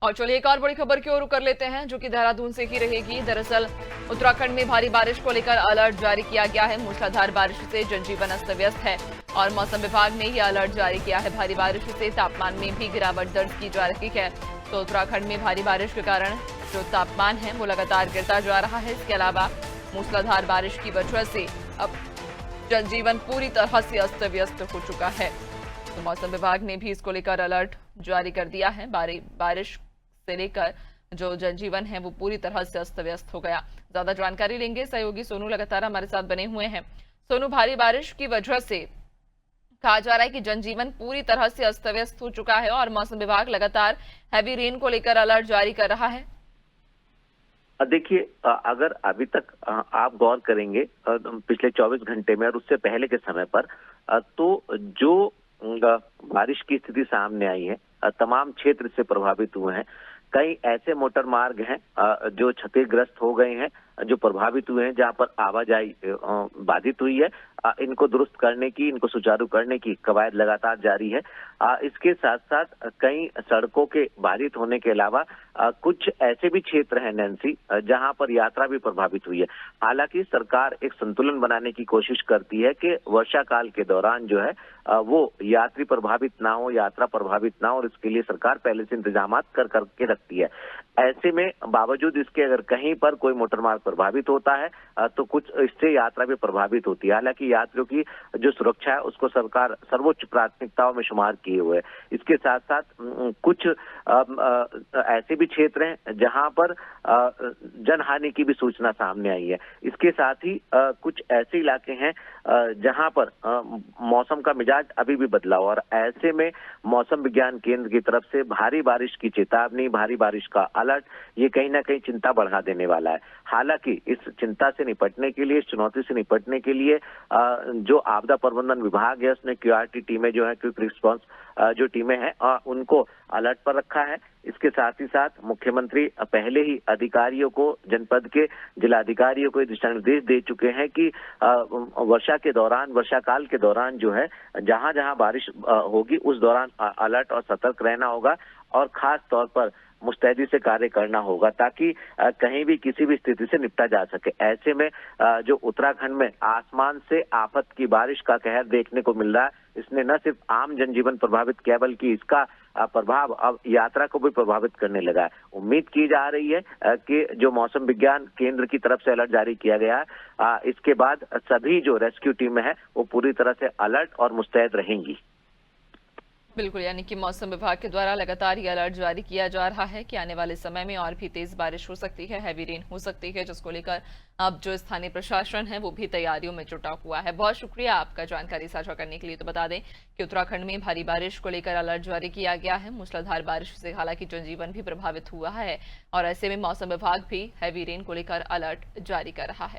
और चलिए एक और बड़ी खबर की ओर रुख कर लेते हैं, जो कि देहरादून से ही रहेगी। दरअसल उत्तराखंड में भारी बारिश को लेकर अलर्ट जारी किया गया है। मूसलाधार बारिश से जनजीवन अस्त व्यस्त है और मौसम विभाग ने यह अलर्ट जारी किया है। भारी बारिश से तापमान में भी गिरावट दर्ज की जा रही है। तो उत्तराखंड में भारी बारिश के कारण जो तापमान है वो लगातार गिरता जा रहा है। इसके अलावा मूसलाधार बारिश की वजह से अब जनजीवन पूरी तरह से अस्त व्यस्त हो चुका है। तो मौसम विभाग ने भी इसको लेकर अलर्ट जारी कर दिया है। बारिश से लेकर जो जनजीवन है वो पूरी तरह से अस्त व्यस्त हो गया। ज्यादा जानकारी लेंगे, सहयोगी सोनू लगातार हमारे साथ बने हुए हैं। सोनू, भारी बारिश की वजह से कहा जा रहा है कि जनजीवन पूरी तरह से अस्त व्यस्त हो चुका है और मौसम विभाग लगातार हैवी रेन को लेकर अलर्ट जारी कर रहा है। देखिए, अगर अभी तक आप गौर करेंगे पिछले 24 घंटे में और उससे पहले के समय पर, तो जो बारिश की स्थिति सामने आई है, तमाम क्षेत्र से प्रभावित हुए हैं। कई ऐसे मोटर मार्ग हैं जो क्षतिग्रस्त हो गए हैं, जो प्रभावित हुए हैं, जहां पर आवाजाही बाधित हुई है। इनको दुरुस्त करने की, इनको सुचारू करने की कवायद लगातार जारी है। इसके साथ साथ कई सड़कों के बाधित होने के अलावा कुछ ऐसे भी क्षेत्र हैं नैन्सी, जहां पर यात्रा भी प्रभावित हुई है। हालांकि सरकार एक संतुलन बनाने की कोशिश करती है कि वर्षा काल के दौरान जो है वो यात्री प्रभावित ना हो, यात्रा प्रभावित ना हो, और इसके लिए सरकार पहले से इंतजाम करके रखती है। ऐसे में बावजूद इसके अगर कहीं पर कोई मोटर मार्ग प्रभावित होता है तो कुछ इससे यात्रा भी प्रभावित होती है। हालांकि यात्रियों की जो सुरक्षा है उसको सरकार सर्वोच्च प्राथमिकताओं में शुमार किए हुए है। इसके साथ साथ कुछ ऐसे भी क्षेत्र हैं जहां पर जनहानि की भी सूचना सामने आई है। इसके साथ ही कुछ ऐसे इलाके हैं जहां पर मौसम का मिजाज अभी भी बदला हुआ, और ऐसे में मौसम विज्ञान केंद्र की तरफ से भारी बारिश की चेतावनी, भारी बारिश का अलर्ट, ये कहीं ना कहीं चिंता बढ़ा देने वाला है। हालांकि इस चिंता से निपटने के लिए, इस चुनौती से निपटने के लिए जो आपदा प्रबंधन विभाग है उसने क्यूआरटी टीमें जो है, क्विक रिस्पांस जो टीमें हैं, उनको अलर्ट पर रखा है। इसके साथ ही साथ मुख्यमंत्री पहले ही अधिकारियों को, जनपद के जिलाधिकारियों को दिशा निर्देश दे चुके हैं कि वर्षा के दौरान, वर्षा काल के दौरान जो है, जहां जहां बारिश होगी उस दौरान अलर्ट और सतर्क रहना होगा और खास तौर पर मुस्तैदी से कार्य करना होगा, ताकि कहीं भी किसी भी स्थिति से निपटा जा सके। ऐसे में जो उत्तराखंड में आसमान से आफत की बारिश का कहर देखने को मिल रहा है, इसने न सिर्फ आम जनजीवन प्रभावित किया बल्कि इसका प्रभाव अब यात्रा को भी प्रभावित करने लगा है। उम्मीद की जा रही है कि जो मौसम विज्ञान केंद्र की तरफ से अलर्ट जारी किया गया है, इसके बाद सभी जो रेस्क्यू टीमें हैं वो पूरी तरह से अलर्ट और मुस्तैद रहेंगी। बिल्कुल, यानी कि मौसम विभाग के द्वारा लगातार ये अलर्ट जारी किया जा रहा है कि आने वाले समय में और भी तेज बारिश हो सकती है, हैवी रेन हो सकती है, जिसको लेकर अब जो स्थानीय प्रशासन है वो भी तैयारियों में जुटा हुआ है। बहुत शुक्रिया आपका जानकारी साझा करने के लिए। तो बता दें कि उत्तराखंड में भारी बारिश को लेकर अलर्ट जारी किया गया है। मूसलाधार बारिश से हालांकि जनजीवन भी प्रभावित हुआ है और ऐसे में मौसम विभाग भी हैवी रेन को लेकर अलर्ट जारी कर रहा है।